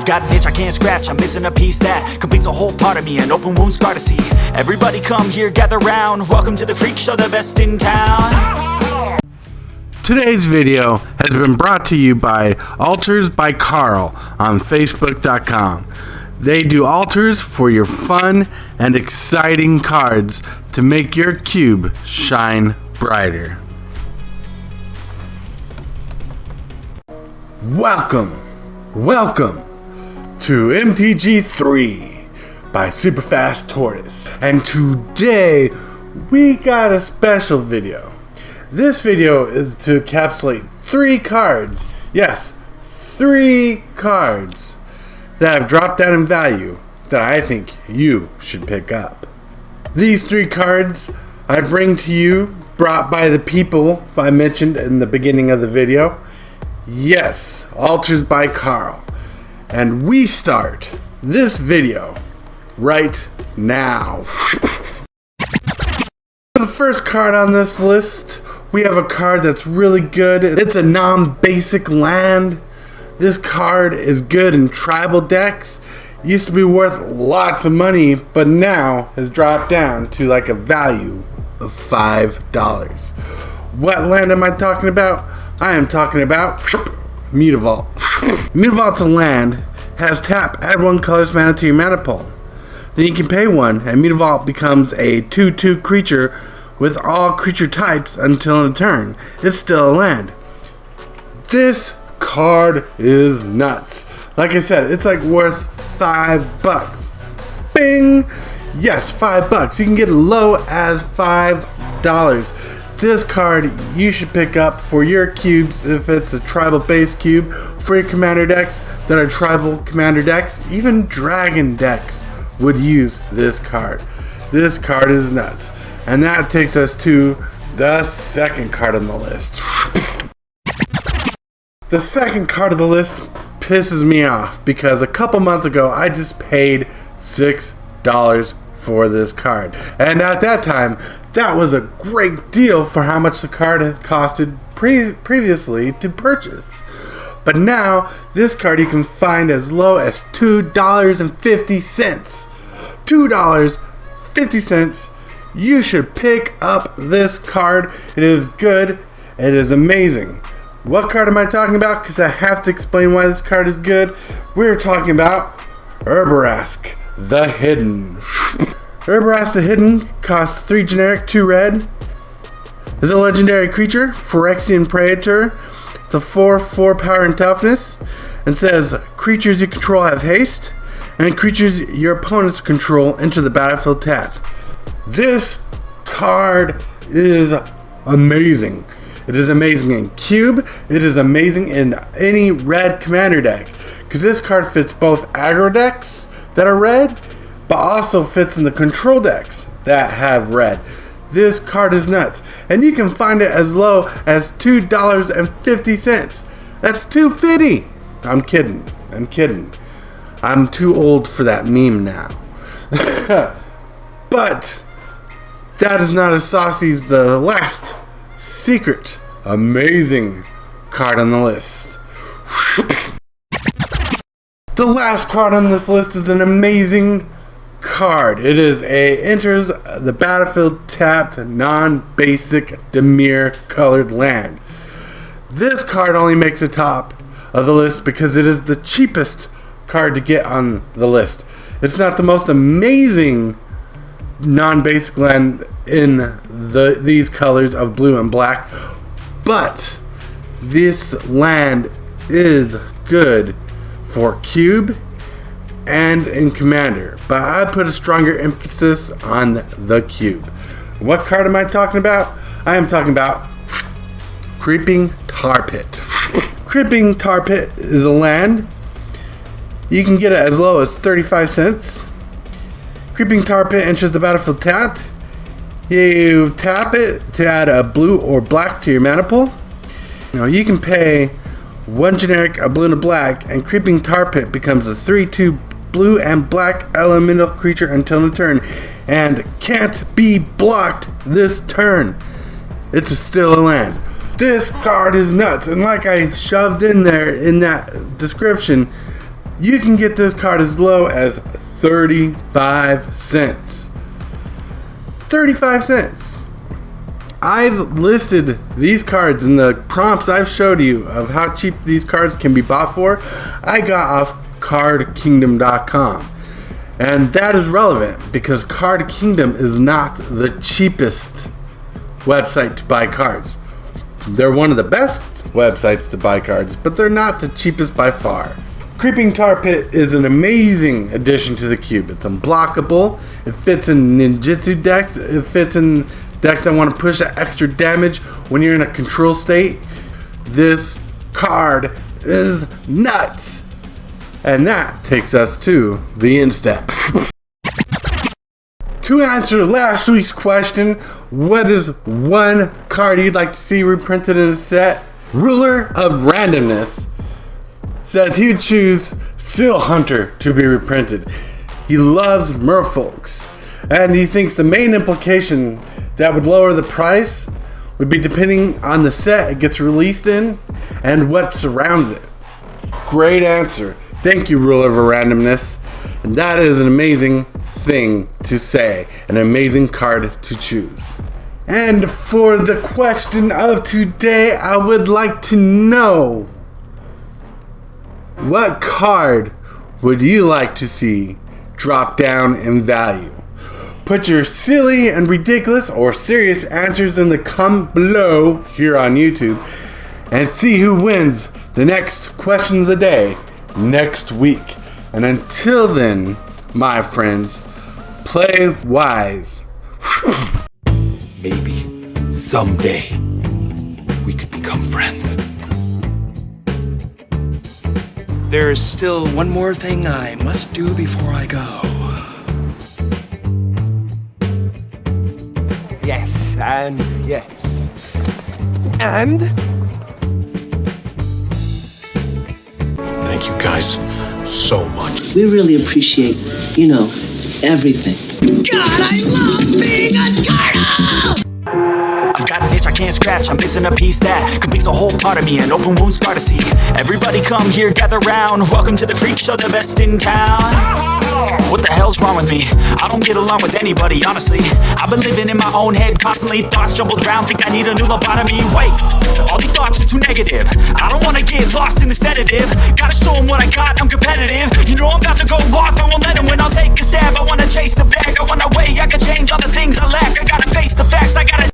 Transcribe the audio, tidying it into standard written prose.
Got an itch I can't scratch, I'm missing a piece that completes a whole part of me, an open wound scar to see. Everybody come here, gather round, welcome to the freak show, the best in town. Today's video has been brought to you by Altars by Carl on Facebook.com. They do altars for your fun and exciting cards to make your cube shine brighter. Welcome to MTG3 by Superfast Tortoise. And today we got a special video. This video is to encapsulate 3 cards. Yes, 3 cards that have dropped down in value that I think you should pick up. These 3 cards I bring to you, brought by the people I mentioned in the beginning of the video. Yes, Altars by Carl. And we start this video right now. For the first card on this list, we have a card that's really good. It's a non-basic land. This card is good in tribal decks. Used to be worth lots of money, but now has dropped down to like a value of $5. What land am I talking about? I am talking about Mutavault. Mutavault's a land, has tap, add 1 colorless mana to your mana pool. Then you can pay 1, and Mutavault becomes a 2/2 creature with all creature types until end of turn. It's still a land. This card is nuts. Like I said, it's like worth $5. Bing! Yes, $5. You can get low as $5. This card you should pick up for your cubes if it's a tribal base cube, for your commander decks that are tribal commander decks. Even dragon decks would use this card. This card is nuts. And that takes us to the second card on the list. The second card of the list pisses me off because a couple months ago I just paid $6 for this card. And at that time, that was a great deal for how much the card has costed previously to purchase. But now, this card you can find as low as $2.50. $2.50. You should pick up this card. It is good. It is amazing. What card am I talking about? Because I have to explain why this card is good. We're talking about Urborask the Hidden. Urborask the Hidden costs 3 generic, 2 red. Is a legendary creature, Phyrexian Praetor. It's a 4/4 power and toughness. And says creatures you control have haste, and creatures your opponents control enter the battlefield tapped. This card is amazing. It is amazing in cube. It is amazing in any red commander deck, because this card fits both aggro decks that are red, but also fits in the control decks that have red. This card is nuts, and you can find it as low as $2.50. That's $2.50. I'm kidding. I'm too old for that meme now. But that is not as saucy as the last secret amazing card on the list. The last card on this list is an amazing card. It is enters the battlefield tapped, non-basic Dimir colored land. This card only makes the top of the list because it is the cheapest card to get on the list. It's not the most amazing non-basic land in these colors of blue and black, but this land is good for cube and in commander, but I put a stronger emphasis on the cube. What card am I talking about? I am talking about Creeping Tar Pit. Creeping Tar Pit is a land. You can get it as low as 35 cents. Creeping Tar Pit enters the battlefield tapped. You tap it to add a blue or black to your mana pool. Now you can pay 1 generic, a blue and a black, and Creeping Tar Pit becomes a 3/2 blue and black elemental creature until end of turn, and can't be blocked this turn. It's still a land. This card is nuts, and like I shoved in there in that description, you can get this card as low as 35 cents. 35 cents. I've listed these cards in the prompts I've showed you of how cheap these cards can be bought for. I got off cardkingdom.com. And that is relevant because Card Kingdom is not the cheapest website to buy cards. They're one of the best websites to buy cards, but they're not the cheapest by far. Creeping Tar Pit is an amazing addition to the cube. It's unblockable. It fits in ninjutsu decks. It fits in decks that want to push that extra damage when you're in a control state. This card is nuts. And that takes us to the end step. To answer last week's question, what is one card you'd like to see reprinted in a set? Ruler of Randomness says he'd choose Seal Hunter to be reprinted. He loves merfolks, and he thinks the main implication that would lower the price would be depending on the set it gets released in and what surrounds it. Great answer. Thank you, Ruler of Randomness. And that is an amazing thing to say, an amazing card to choose. And for the question of today, I would like to know, what card would you like to see drop down in value? Put your silly and ridiculous or serious answers in the comment below here on YouTube and see who wins the next question of the day next week. And until then, my friends, play wise. Maybe someday we could become friends. There's still one more thing I must do before I go. Yes, and yes. And thank you guys so much. We really appreciate, everything. God, I love being a turtle! I've got an itch I can't scratch, I'm missing a piece that completes a whole part of me, an open wound scar to see. Everybody come here, gather round, welcome to the freak show, the best in town. What the hell's wrong with me? I don't get along with anybody, honestly. I've been living in my own head constantly, thoughts jumbled around, think I need a new lobotomy. Wait, all these thoughts are too negative. I don't wanna get lost in the sedative. Gotta show them what I got, I'm competitive. You know I'm about to go off, I won't let them win, I'll take a stab. I wanna chase the bag, I wanna weigh, I can change all the things I lack. I gotta face the facts, I gotta